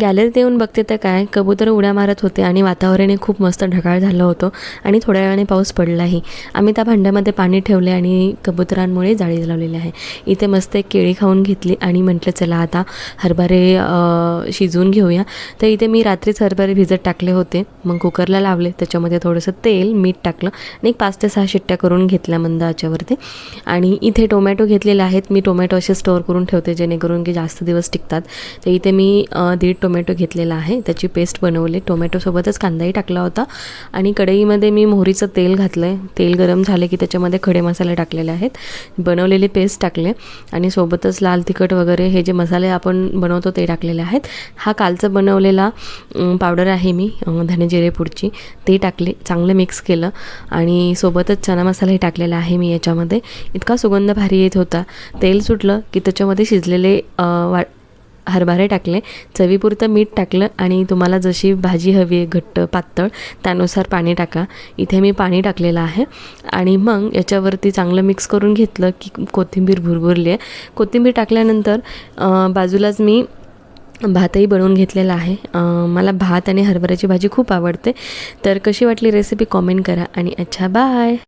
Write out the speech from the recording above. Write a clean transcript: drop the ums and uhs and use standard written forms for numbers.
गॅलरीत येऊन बघते तर काय, कबूतर उड्या मारत होते आणि वातावरणही खूप मस्त ढगाळ झालं होतं आणि थोड्या वेळाने पाऊस पडलाही. आम्ही त्या भांड्यामध्ये पाणी ठेवले आणि कबुतरांमुळे जाळी लावलेली आहे. इथे मस्त एक केळी खाऊन घेतली आणि म्हटलं चला आता हरभरे शिजवून घेऊया. तर इथे मी रात्रीच हरभरे भिजत टाकले होते, मग कुकरला लावले, त्याच्यामध्ये थोडंसं तेल मीठ टाकलं आणि एक 5 ते 6 शिट्ट्या करून घेतल्या मंद आचेवरती. आणि इथे टोमॅटो घेतलेले आहेत. मी टोमॅटो असे स्टोअर करून ठेवते जेणेकरून की जास्त दिवस टिकतात. तर इथे मी 1.5 टोमॅटो घेतलेला आहे, त्याची पेस्ट बनवली. टोमॅटोसोबतच कांदाही टाकला होता आणि कढईमध्ये मी मोहरीचं तेल घातलं आहे. तेल गरम झाले की त्याच्यामध्ये खडे मसाले टाकलेले आहेत, बनवलेली पेस्ट टाकले आणि सोबतच लाल तिखट वगैरे हे जे मसाले आपण बनवतो ते टाकलेले आहेत. हा कालचं बनवलेला पावडर आहे मी धने जिरे पूडची, ते टाकले, चांगलं मिक्स केलं आणि सोबतच चना मसालाही टाकलेला आहे मी याच्यामध्ये. इतका सुगंध भारी येत होता. तेल सुटलं की त्याच्यामध्ये शिजलेले हरभरे टाकले, चवीपुरतं मीठ टाकलं आणि तुम्हाला जशी भाजी हवी आहे घट्ट पातळ त्यानुसार पाणी टाका. इथे मी पाणी टाकलेलं आहे आणि मग याच्यावरती चांगलं मिक्स करून घेतलं की कोथिंबीर भुरभुरली आहे. कोथिंबीर टाकल्यानंतर बाजूलाच मी भातही बनवून घेतलेला आहे. मला भात आणि हरभऱ्याची भाजी खूप आवडते. तर कशी वाटली रेसिपी कॉमेंट करा आणि अच्छा बाय.